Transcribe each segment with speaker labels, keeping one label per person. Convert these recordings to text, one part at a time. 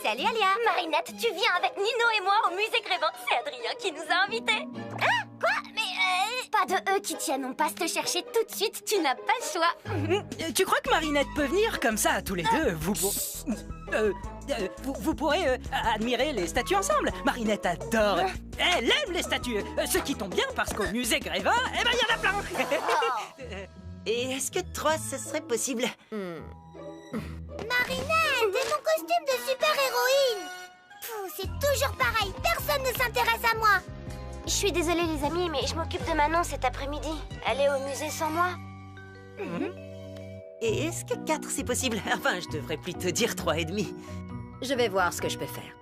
Speaker 1: Salut Alia. Marinette, tu viens avec Nino et moi au musée Grévin. C'est Adrien qui nous a invités. Hein? Quoi? Mais pas de eux qui tiennent, on passe te chercher tout de suite, tu n'as pas le choix.
Speaker 2: Tu crois que Marinette peut venir comme ça, tous les deux? Vous pourrez admirer les statues ensemble. Marinette adore. Elle aime les statues. Ce qui tombe bien parce qu'au musée Grévin, eh ben, il y en a plein.
Speaker 3: Et est-ce que 3, ce serait possible?
Speaker 1: Marinette, c'est mon costume de super-héroïne. C'est toujours pareil, personne ne s'intéresse à moi. Je suis désolée les amis, mais je m'occupe de Manon cet après-midi. Elle est au musée sans moi.
Speaker 3: Et est-ce que 4, c'est possible? Enfin, je devrais plutôt dire 3,5.
Speaker 4: Je vais voir ce que je peux faire.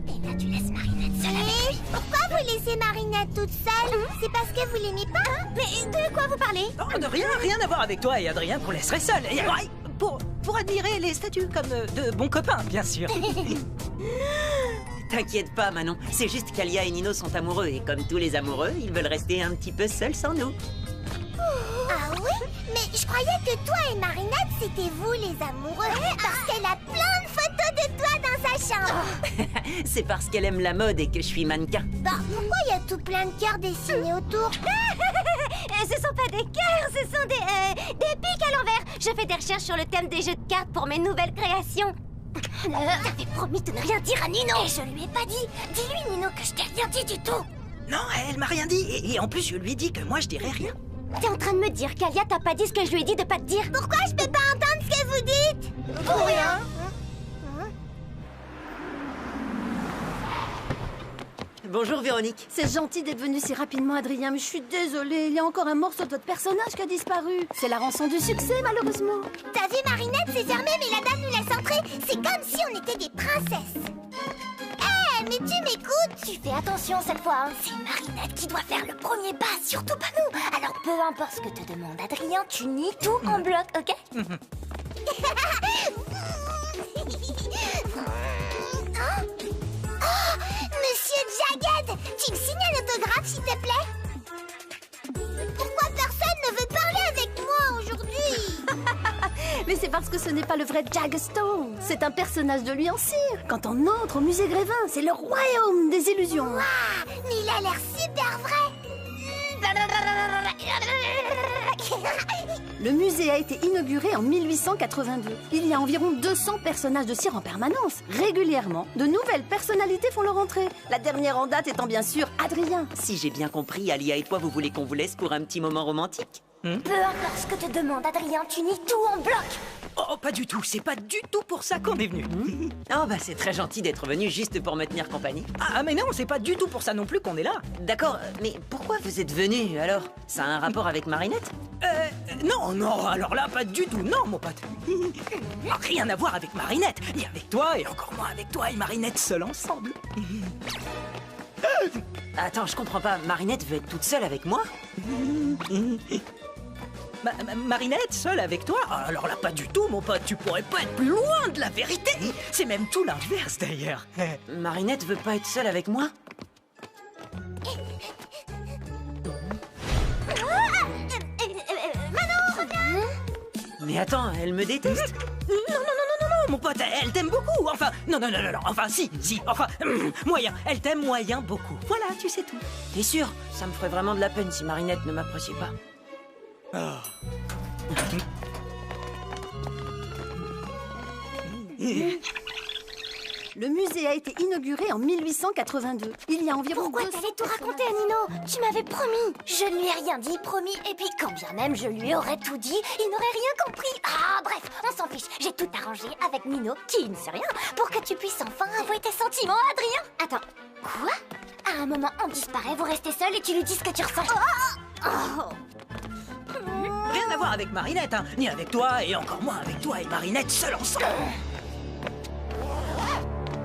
Speaker 1: Et là, tu laisses Marinette seule avec lui. Pourquoi vous laissez Marinette toute seule? C'est parce que vous l'aimez pas? Mais de quoi vous parlez?
Speaker 2: Oh, de rien à voir avec toi et Adrien qu'on laisserait seul. Et, pour admirer les statues comme de bons copains, bien sûr.
Speaker 3: T'inquiète pas, Manon. C'est juste qu'Alia et Nino sont amoureux. Et comme tous les amoureux, ils veulent rester un petit peu seuls sans nous.
Speaker 1: Ah oui? Mais je croyais que toi et Marinette, c'était vous les amoureux. Parce qu'elle a plein de photos de toi dans sa chambre.
Speaker 3: C'est parce qu'elle aime la mode et que je suis mannequin.
Speaker 1: Bah, pourquoi il y a tout plein de cœurs dessinés autour? Ce sont pas des cœurs, ce sont des pics à l'envers. Je fais des recherches sur le thème des jeux de cartes pour mes nouvelles créations. T'avais promis de ne rien dire à Nino. Et je lui ai pas dit. Dis-lui, Nino, que je t'ai rien dit du tout.
Speaker 2: Non, elle m'a rien dit. Et en plus, je lui ai dit que moi, je dirais rien.
Speaker 1: T'es en train de me dire qu'Alia t'a pas dit ce que je lui ai dit de pas te dire? Pourquoi je peux pas entendre ce que vous dites? Pour rien.
Speaker 3: Bonjour, Véronique.
Speaker 4: C'est gentil d'être venu si rapidement, Adrien, mais je suis désolée. Il y a encore un morceau de votre personnage qui a disparu. C'est la rançon du succès, malheureusement.
Speaker 1: T'as vu, Marinette, c'est fermé, mais la dame nous laisse entrer. C'est comme si on était des princesses. Hé, mais tu m'écoutes? Tu fais attention cette fois, hein. C'est Marinette qui doit faire le premier pas, surtout pas nous. Alors peu importe ce que te demande Adrien, tu nies tout en bloc, ok? Monsieur Jagged, tu me signes un autographe, s'il te plaît? Pourquoi personne ne veut parler avec moi aujourd'hui?
Speaker 4: Mais c'est parce que ce n'est pas le vrai Jaggerstone. C'est un personnage de lui en cire. Quand on entre au musée Grévin, c'est le royaume des illusions.
Speaker 1: Waouh, mais il a l'air super vrai.
Speaker 4: Le musée a été inauguré en 1882. Il y a environ 200 personnages de cire en permanence. Régulièrement, de nouvelles personnalités font leur entrée. La dernière en date étant bien sûr Adrien.
Speaker 3: Si j'ai bien compris, Alia et toi, vous voulez qu'on vous laisse pour un petit moment romantique?
Speaker 1: Peu importe ce que te demande Adrien, tu nies tout en bloc.
Speaker 2: Oh, pas du tout. C'est pas du tout pour ça qu'on est venu.
Speaker 3: Oh, bah c'est très gentil d'être venu juste pour me tenir compagnie.
Speaker 2: Ah, mais non, c'est pas du tout pour ça non plus qu'on est là.
Speaker 3: D'accord, mais pourquoi vous êtes venu alors? Ça a un rapport avec Marinette?
Speaker 2: Non, alors là, pas du tout. Non, mon pote. Rien à voir avec Marinette, ni avec toi, et encore moins avec toi et Marinette seuls ensemble.
Speaker 3: Attends, je comprends pas. Marinette veut être toute seule avec moi?
Speaker 2: Marinette, seule avec toi? Alors là, pas du tout, mon pote. Tu pourrais pas être plus loin de la vérité. C'est même tout l'inverse, d'ailleurs.
Speaker 3: Marinette veut pas être seule avec moi?
Speaker 1: Manon, reviens.
Speaker 3: Mais attends, elle me déteste?
Speaker 2: Non, mon pote, elle t'aime beaucoup. Enfin, non, enfin, si, enfin, moyen. Elle t'aime moyen beaucoup. Voilà, tu sais tout.
Speaker 3: T'es sûr? Ça me ferait vraiment de la peine si Marinette ne m'appréciait pas.
Speaker 4: Le musée a été inauguré en 1882. Il y a environ...
Speaker 1: Pourquoi t'allais tout raconter à Nino? Tu m'avais promis. Je ne lui ai rien dit, promis. Et puis quand bien même je lui aurais tout dit, il n'aurait rien compris. Ah bref, on s'en fiche. J'ai tout arrangé avec Nino, qui ne sait rien, pour que tu puisses enfin avouer tes sentiments à Adrien. Attends, quoi? À un moment, on disparaît, vous restez seul et tu lui dis ce que tu ressens.
Speaker 2: Rien à voir avec Marinette, hein. Ni avec toi, et encore moins avec toi et Marinette seuls ensemble.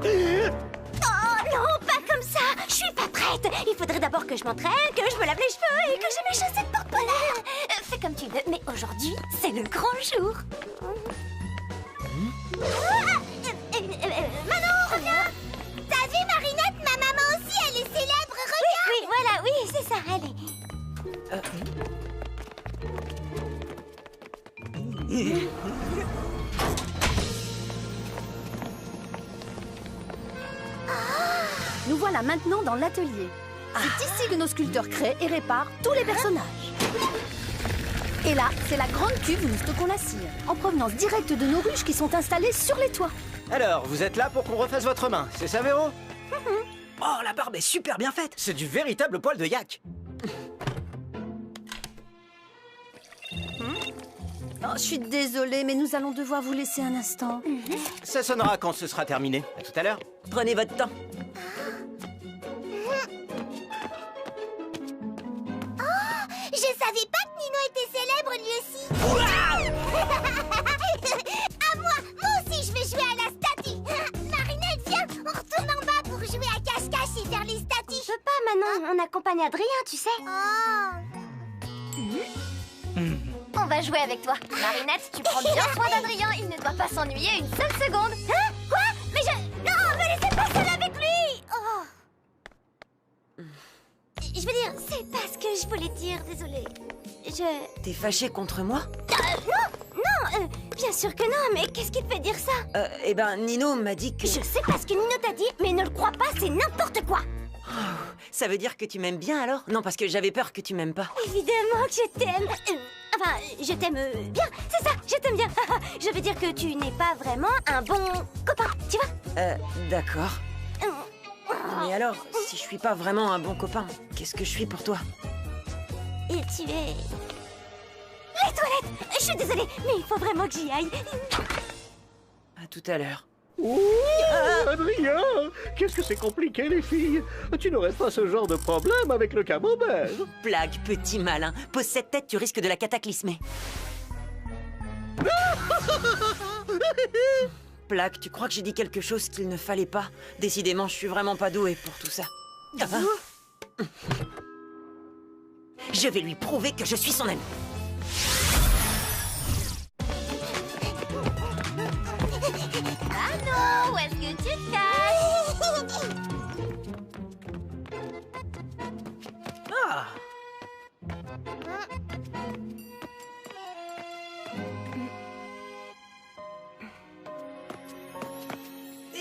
Speaker 1: Oh non, pas comme ça. Je suis pas prête. Il faudrait d'abord que je m'entraîne, que je me lave les cheveux et que j'ai mes chaussettes porte-polaires. Fais comme tu veux, mais aujourd'hui, c'est le grand jour. Manon, reviens. T'as vu Marinette? Ma maman aussi, elle est célèbre. Regarde. Oui, voilà, oui, c'est ça, allez.
Speaker 4: Nous voilà maintenant dans l'atelier. C'est ici que nos sculpteurs créent et réparent tous les personnages. Et là, c'est la grande cuve où nous stockons la cire, en provenance directe de nos ruches qui sont installées sur les toits.
Speaker 5: Alors, vous êtes là pour qu'on refasse votre main, c'est ça, Véro?
Speaker 2: Oh, la barbe est super bien faite.
Speaker 5: C'est du véritable poil de yak.
Speaker 4: Oh, je suis désolée, mais nous allons devoir vous laisser un instant.
Speaker 5: Ça sonnera quand ce sera terminé. À tout à l'heure.
Speaker 3: Prenez votre temps.
Speaker 1: Je savais pas que Nino était célèbre lui aussi. À moi aussi je vais jouer à la statue. Marinette, viens, on retourne en bas pour jouer à cache-cache et faire les statues. Je peux pas, Manon, on accompagne Adrien, tu sais. On va jouer avec toi. Marinette, tu prends bien soin d'Adrien, il ne doit pas s'ennuyer une seule seconde. Hein? Quoi? Mais je... Non, me laissez pas seule avec lui. Oh. Je veux dire, c'est pas ce que je voulais dire, désolée.
Speaker 3: T'es fâché contre moi?
Speaker 1: Non, bien sûr que non, mais qu'est-ce qui te fait dire ça?
Speaker 3: Eh ben, Nino m'a dit que...
Speaker 1: Je sais pas ce que Nino t'a dit, mais ne le crois pas, c'est n'importe quoi.
Speaker 3: Ça veut dire que tu m'aimes bien alors? Non, parce que j'avais peur que tu m'aimes pas.
Speaker 1: Évidemment que je t'aime. Enfin, je t'aime bien, c'est ça, je t'aime bien. Je veux dire que tu n'es pas vraiment un bon copain, tu vois?
Speaker 3: D'accord. Mais alors, si je suis pas vraiment un bon copain, qu'est-ce que je suis pour toi?
Speaker 1: Et tu es... Les toilettes. Je suis désolée, mais il faut vraiment que j'y aille.
Speaker 3: À tout à l'heure.
Speaker 6: Oh, Adrien, qu'est-ce que c'est compliqué, les filles. Tu n'aurais pas ce genre de problème avec le camembert.
Speaker 3: Blague, petit malin. Pose cette tête, tu risques de la cataclysmer. Plaque, tu crois que j'ai dit quelque chose qu'il ne fallait pas? Décidément, je suis vraiment pas douée pour tout ça. Je vais lui prouver que je suis son ami.
Speaker 1: Allô, où est-ce que tu te caches?
Speaker 2: Ah.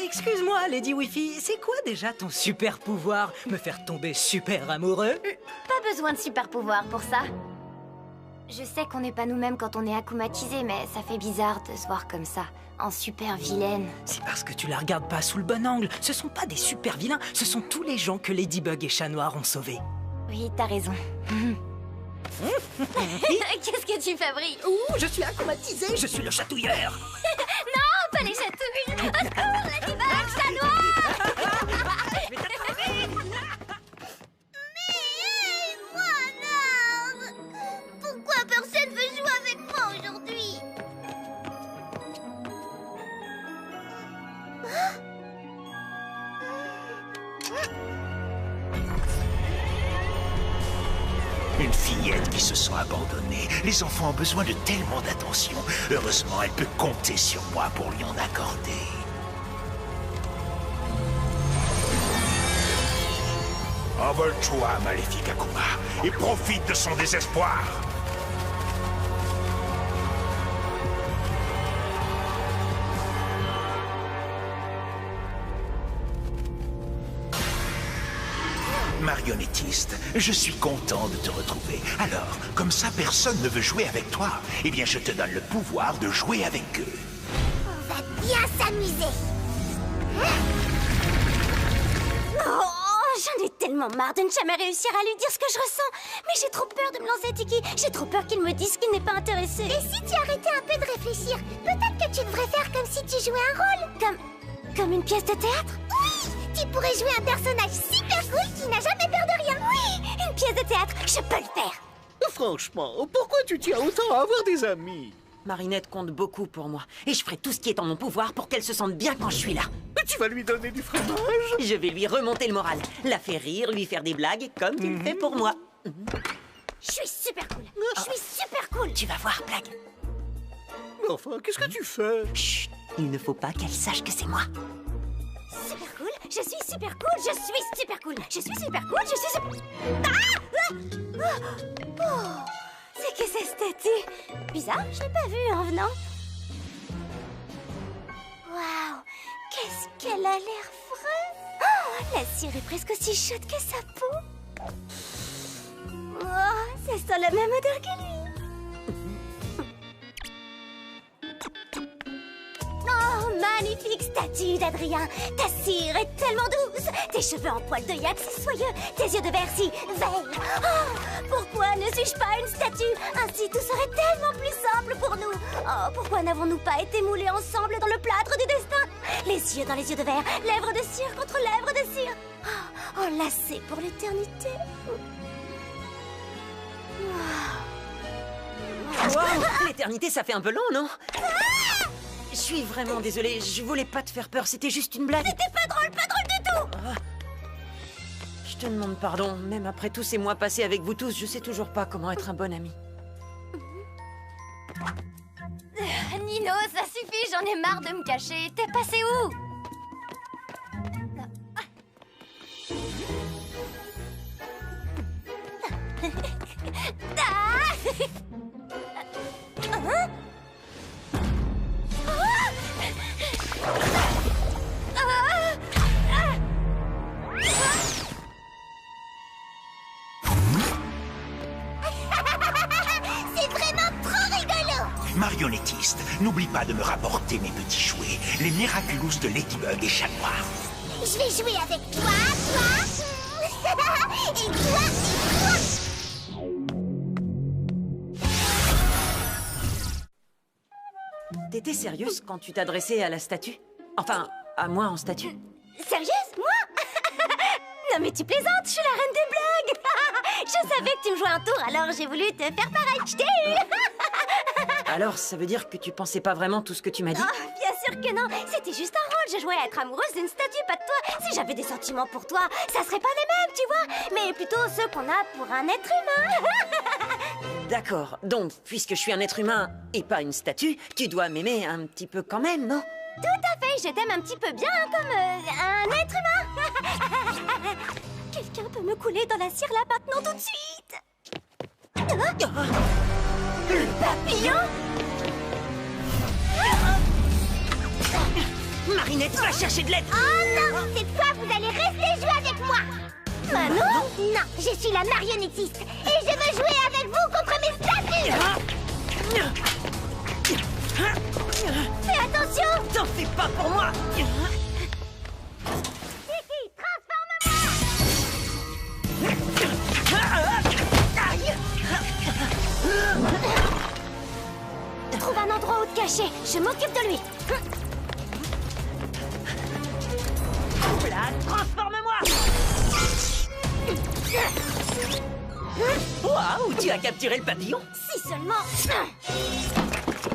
Speaker 2: Excuse-moi, Lady Wifi, c'est quoi déjà ton super pouvoir? Me faire tomber super amoureux?
Speaker 1: Pas besoin de super pouvoir pour ça. Je sais qu'on n'est pas nous-mêmes quand on est akumatisé, mais ça fait bizarre de se voir comme ça, en super vilaine.
Speaker 2: C'est parce que tu la regardes pas sous le bon angle. Ce sont pas des super vilains, ce sont tous les gens que Ladybug et Chat Noir ont sauvés.
Speaker 1: Oui, t'as raison. Qu'est-ce que tu fabriques?
Speaker 2: Ouh, je suis akumatisé, je suis le chatouilleur.
Speaker 1: Non, pas les chatouilles! Au secours, Ladybug, Chat Noir! Moi alors! Pourquoi personne veut jouer avec moi aujourd'hui?
Speaker 7: Une fillette qui se sent abandonnée. Les enfants ont besoin de tellement d'attention. Heureusement, elle peut compter sur moi pour lui en accorder. Envole-toi, maléfique Akuma, et profite de son désespoir. Marionnettiste, je suis content de te retrouver. Alors, comme ça personne ne veut jouer avec toi, eh bien je te donne le pouvoir de jouer avec eux.
Speaker 1: On va bien s'amuser. Oh, j'en ai tellement marre de ne jamais réussir à lui dire ce que je ressens. Mais j'ai trop peur de me lancer, Tiki. J'ai trop peur qu'il me dise qu'il n'est pas intéressé. Et si tu arrêtais un peu de réfléchir, peut-être que tu devrais faire comme si tu jouais un rôle. Comme une pièce de théâtre? Oui, tu pourrais jouer un personnage super cool qui n'a jamais peur de rien. Oui, une pièce de théâtre, je peux le faire.
Speaker 6: Franchement, pourquoi tu tiens autant à avoir des amis?
Speaker 3: Marinette compte beaucoup pour moi. Et je ferai tout ce qui est en mon pouvoir pour qu'elle se sente bien quand je suis là.
Speaker 6: Tu vas lui donner du fromage?
Speaker 3: Je vais lui remonter le moral. La faire rire, lui faire des blagues, comme tu le fais pour moi.
Speaker 1: Je suis super cool. Je suis super cool.
Speaker 3: Tu vas voir, Blague.
Speaker 6: Mais enfin, qu'est-ce que tu fais?
Speaker 3: Chut, il ne faut pas qu'elle sache que c'est moi.
Speaker 1: Super cool, je suis super cool, je suis super cool, je suis super cool, je suis super... Oh, c'est que cette statue? Bizarre, je l'ai pas vue en venant. Waouh, qu'est-ce qu'elle a l'air vraie. Oh, La cire est presque aussi chaude que sa peau. Oh, ça sent la même odeur que lui. Oh, magnifique statue d'Adrien. Ta cire est tellement douce. Tes cheveux en poil de yak si soyeux. Tes yeux de verre si verts. Oh, pourquoi ne suis-je pas une statue? Ainsi tout serait tellement plus simple pour nous. Oh, pourquoi n'avons-nous pas été moulés ensemble dans le plâtre du destin? Les yeux dans les yeux de verre, lèvres de cire contre lèvres de cire. Oh, enlacés pour l'éternité.
Speaker 3: Wow, l'éternité, ça fait un peu long, non? Je suis vraiment désolée, je voulais pas te faire peur, c'était juste une blague.
Speaker 1: C'était pas drôle du tout.
Speaker 3: Je te demande pardon, même après tous ces mois passés avec vous tous, je sais toujours pas comment être un bon ami.
Speaker 1: Nino, ça suffit, j'en ai marre de me cacher. T'es passé où? C'est vraiment trop rigolo.
Speaker 7: Marionnettiste, n'oublie pas de me rapporter mes petits jouets, les Miraculous de Ladybug et Chat Noir.
Speaker 1: Je vais jouer avec toi et toi.
Speaker 3: T'étais sérieuse quand tu t'adressais à la statue? Enfin, à moi en statue?
Speaker 1: Sérieuse, moi? Non mais tu plaisantes, je suis la reine des blagues. Je savais que tu me jouais un tour, alors j'ai voulu te faire pareil. Je t'ai eu.
Speaker 3: Alors, ça veut dire que tu pensais pas vraiment tout ce que tu m'as dit?
Speaker 1: Oh, bien sûr que non. C'était juste un rôle. Je jouais à être amoureuse d'une statue, pas de toi. Si j'avais des sentiments pour toi, ça serait pas les mêmes, tu vois. Mais plutôt ceux qu'on a pour un être humain.
Speaker 3: D'accord, donc, puisque je suis un être humain et pas une statue, tu dois m'aimer un petit peu quand même, non?
Speaker 1: Tout à fait, je t'aime un petit peu bien comme un être humain. Quelqu'un peut me couler dans la cire là maintenant tout de suite. Le papillon?
Speaker 3: Marinette, va chercher de l'aide!
Speaker 1: Oh non, cette fois vous allez rester jouer avec moi. Manon? Non, je suis la marionnettiste et je veux jouer avec vous contre mes statues. Fais attention.
Speaker 3: T'en fais pas pour moi!
Speaker 1: Trouve un endroit où te cacher, je m'occupe de lui.
Speaker 3: Là, transforme-moi! Waouh, tu as capturé le papillon?
Speaker 1: Si seulement...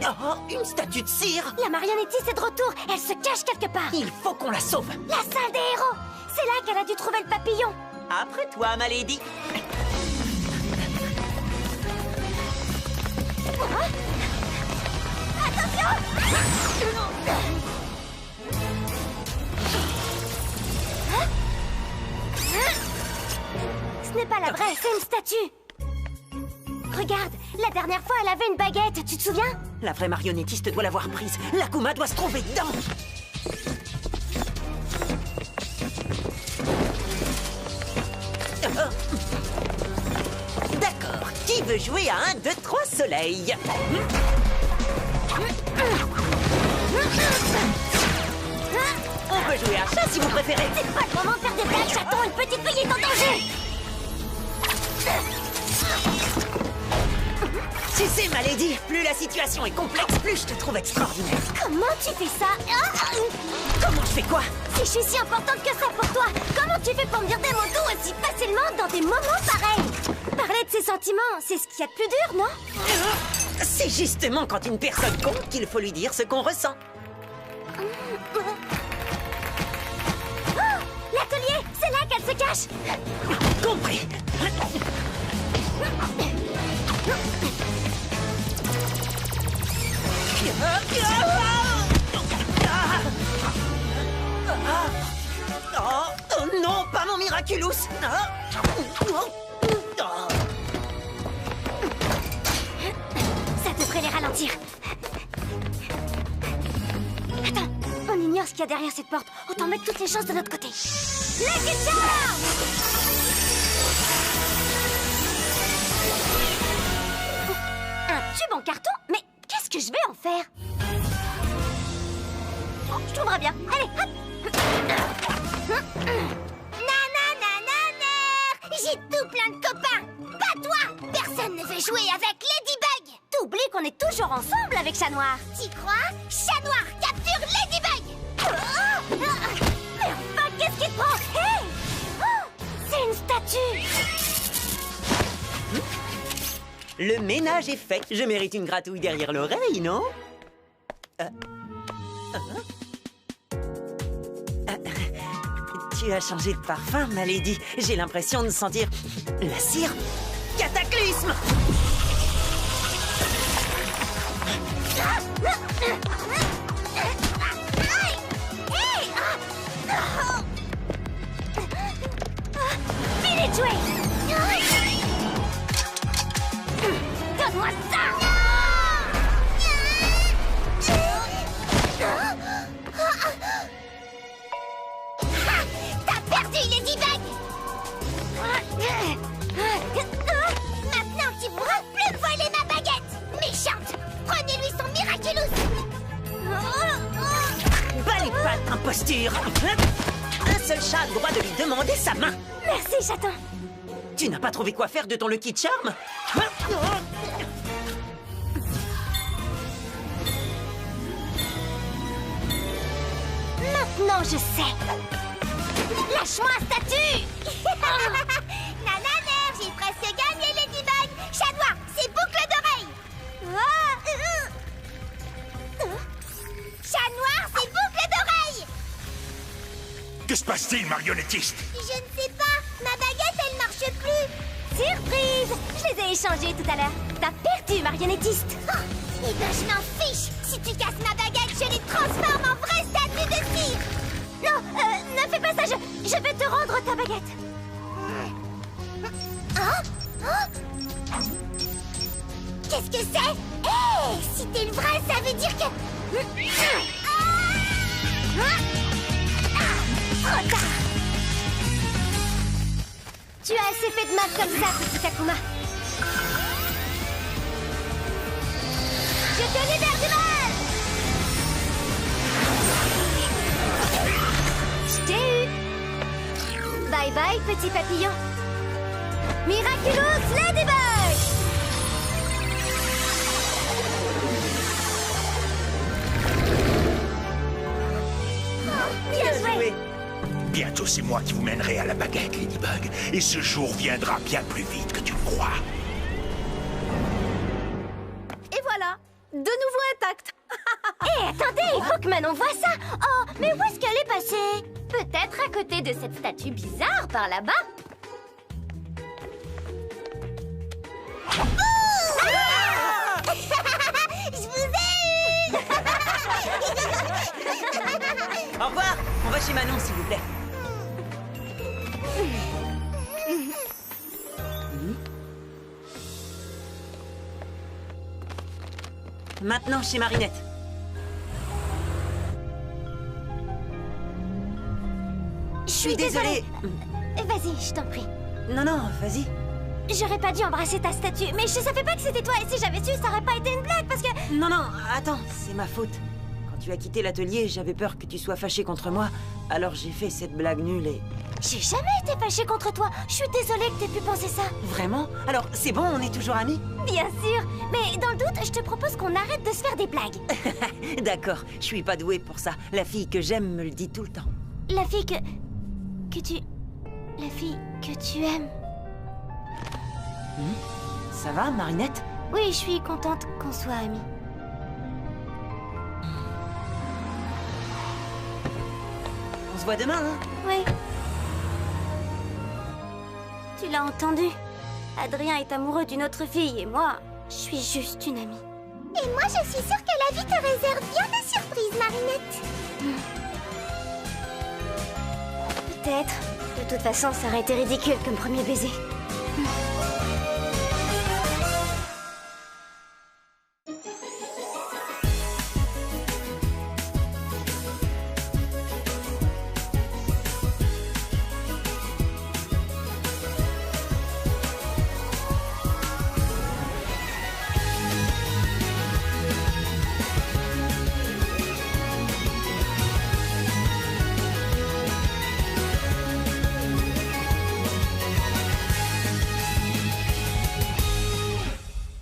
Speaker 3: Oh, une statue de cire!
Speaker 1: La marionnettiste est de retour, elle se cache quelque part.
Speaker 3: Il faut qu'on la sauve!
Speaker 1: La salle des héros. C'est là qu'elle a dû trouver le papillon.
Speaker 3: Après toi, ma lady!
Speaker 1: Ce n'est pas la vraie, c'est une statue. Regarde, la dernière fois, elle avait une baguette, tu te souviens?
Speaker 3: La vraie marionnettiste doit l'avoir prise. L'Akuma doit se trouver dedans! D'accord. Qui veut jouer à 1, 2, 3 soleils? On peut jouer à chat si vous préférez.
Speaker 1: C'est pas le moment de faire des blagues, chaton, une petite fille est en danger.
Speaker 3: Tu sais, ma lady, plus la situation est complexe, plus je te trouve extraordinaire.
Speaker 1: Comment tu fais ça?
Speaker 3: Comment je fais quoi?
Speaker 1: Si je suis si importante que ça pour toi, comment tu fais pour me dire des mots doux aussi facilement dans des moments pareils? Parler de ses sentiments, c'est ce qu'il y a de plus dur, non?
Speaker 3: C'est justement quand une personne compte qu'il faut lui dire ce qu'on ressent.
Speaker 1: Oh, l'atelier, c'est là qu'elle se cache.
Speaker 3: Compris. Oh non, pas mon Miraculous!
Speaker 1: Ça devrait les ralentir. Attends, on ignore ce qu'il y a derrière cette porte. Autant mettre toutes les chances de notre côté. Lucky Charm! Un tube en carton? Mais qu'est-ce que je vais en faire? Oh, je trouverai bien. Allez, hop! J'ai tout plein de copains! Pas toi! Personne ne veut jouer avec Ladybug! T'oublies qu'on est toujours ensemble avec Chat Noir! T'y crois? Chat Noir, capture Ladybug! Mais enfin, qu'est-ce qui te prend? Hey! Oh, c'est une statue!
Speaker 3: Le ménage est fait. Je mérite une gratouille derrière l'oreille, non? Tu as changé de parfum, ma lady. J'ai l'impression de sentir la cire. Cataclysme!
Speaker 1: Finis de jouer! Donne-moi ça! T'as perdu, Ladybug! Maintenant, tu pourras plus voler ma baguette! Méchante! Prenez-lui son Miraculous!
Speaker 3: Bas les pattes, imposture! Un seul chat a le droit de lui demander sa main.
Speaker 1: Merci, chaton!
Speaker 3: Tu n'as pas trouvé quoi faire de ton Lucky Charm?
Speaker 1: Maintenant, je sais! Lâche-moi, statue! Nananer, j'ai presque gagné, Ladybug! Chat Noir, c'est boucle d'oreille! Chat Noir, c'est boucle d'oreille!
Speaker 7: Que se passe-t-il, marionnettiste?
Speaker 1: Je ne sais pas, ma baguette, elle marche plus! Surprise! Je les ai échangés tout à l'heure. T'as perdu, marionnettiste! Eh ben, je m'en fiche! Si tu casses ma baguette, je les transforme en vraie statue de cire! Non, ne fais pas ça, je vais te rendre ta baguette! Qu'est-ce que c'est? Hé! Si t'es le vrai, ça veut dire que... Trop tard! Tu as assez fait de mal comme ça, petit Akuma. Je te libère du mal! Je t'ai eu! Bye bye, petit papillon! Miraculous Ladybug! Bien joué!
Speaker 7: Bientôt, c'est moi qui vous mènerai à la baguette, Ladybug. Et ce jour viendra bien plus vite que tu le crois.
Speaker 4: Et voilà, de nouveau intacte.
Speaker 1: Hé, attendez, il faut que Manon voie ça! Oh, mais où est-ce qu'elle est passée? Peut-être à côté de cette statue bizarre par là-bas? Je vous ai eu!
Speaker 3: Au revoir. On va chez Manon, s'il vous plaît. Maintenant, chez Marinette.
Speaker 1: Je suis désolée. Vas-y, je t'en prie.
Speaker 3: Non, non, vas-y.
Speaker 1: J'aurais pas dû embrasser ta statue, mais je savais pas que c'était toi, et si j'avais su, ça aurait pas été une blague, parce que...
Speaker 3: Non, non, attends, c'est ma faute. Quand tu as quitté l'atelier, j'avais peur que tu sois fâché contre moi, alors j'ai fait cette blague nulle et...
Speaker 1: J'ai jamais été fâchée contre toi. Je suis désolée que t'aies pu penser ça.
Speaker 3: Vraiment? Alors, c'est bon, on est toujours amis?
Speaker 1: Bien sûr, mais dans le doute, je te propose qu'on arrête de se faire des blagues.
Speaker 3: D'accord, je suis pas douée pour ça. La fille que j'aime me le dit tout le temps.
Speaker 1: La fille que tu... La fille que tu aimes.
Speaker 3: Ça va, Marinette?
Speaker 1: Oui, je suis contente qu'on soit amis.
Speaker 3: On se voit demain, hein?
Speaker 1: Oui. Tu l'as entendu. Adrien est amoureux d'une autre fille et moi, je suis juste une amie. Et moi, je suis sûre que la vie te réserve bien des surprises, Marinette. Peut-être. De toute façon, ça aurait été ridicule comme premier baiser.